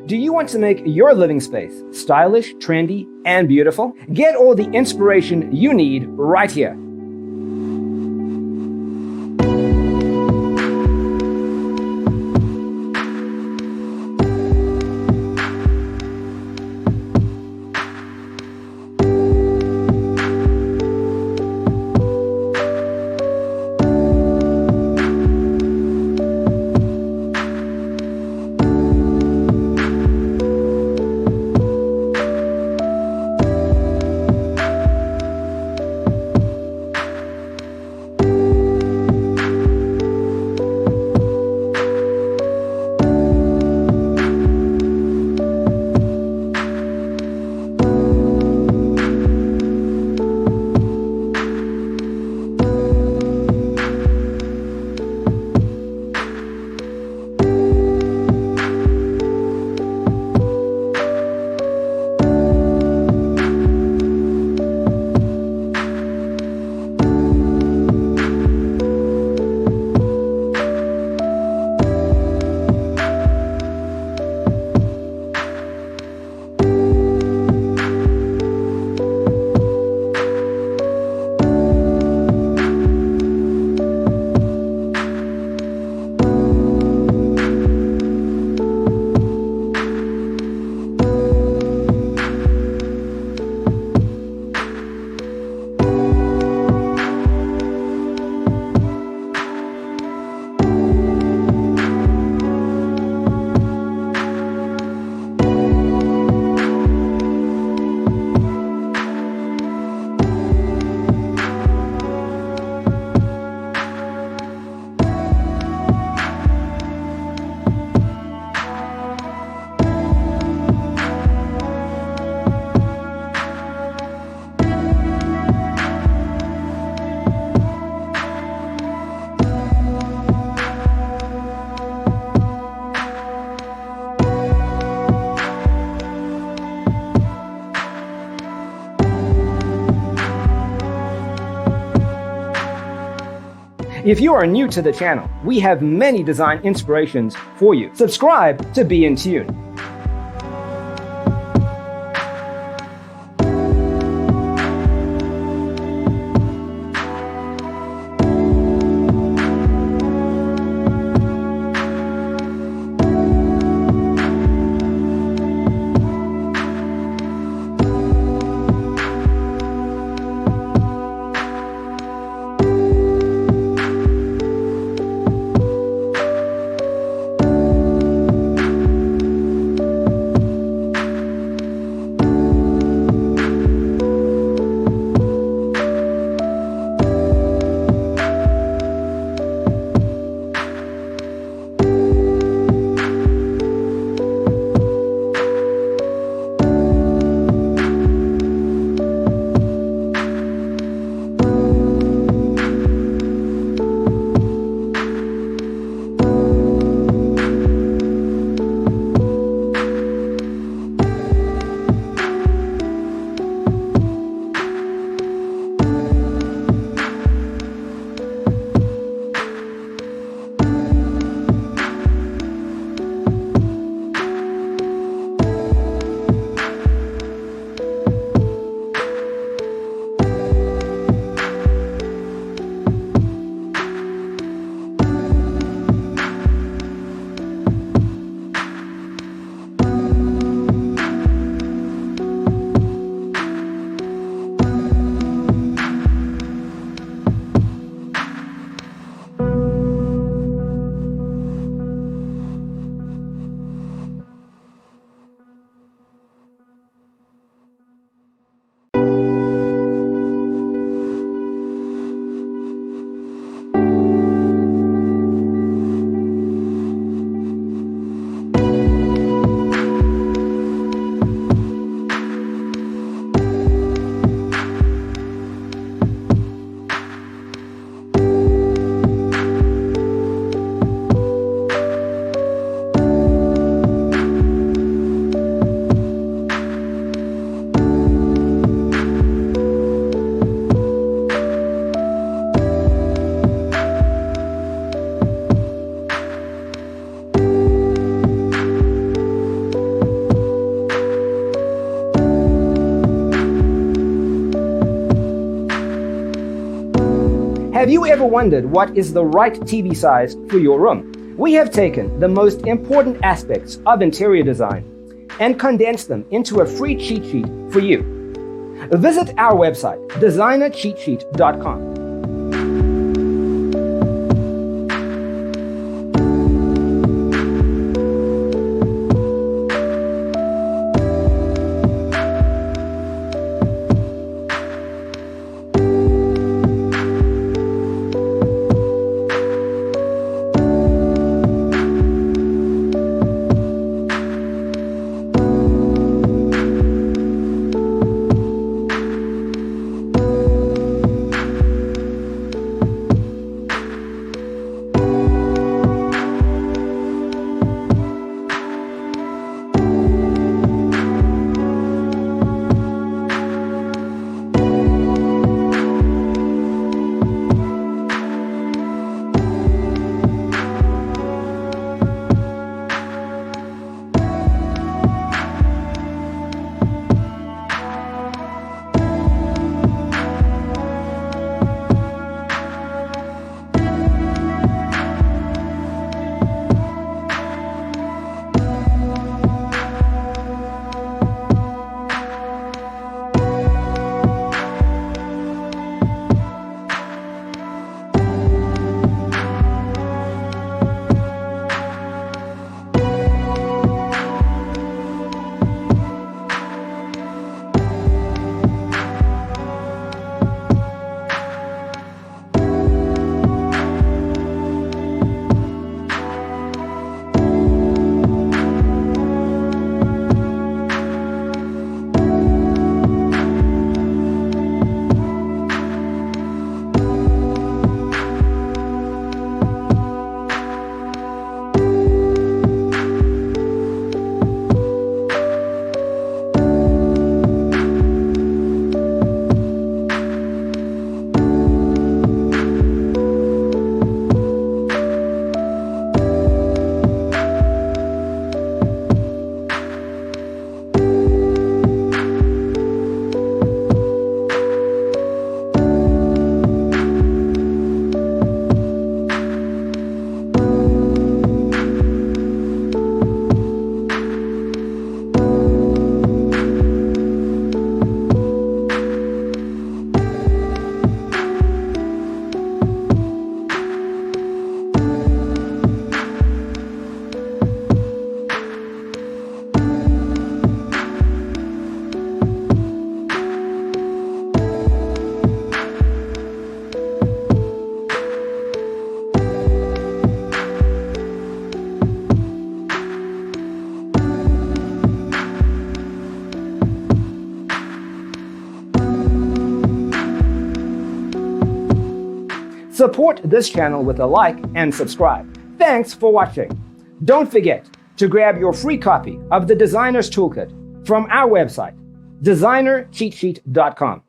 Do you want to make your living space stylish, trendy, and beautiful? Get all the inspiration you need right here. If you are new to the channel, we have many design inspirations for you. Subscribe to be in tune. Have you ever wondered what is the right TV size for your room? We have taken the most important aspects of interior design and condensed them into a free cheat sheet for you. Visit our website, designercheatsheet.com. Support this channel with a like and subscribe. Thanks for watching. Don't forget to grab your free copy of the Designer's Toolkit from our website, designercheatsheet.com.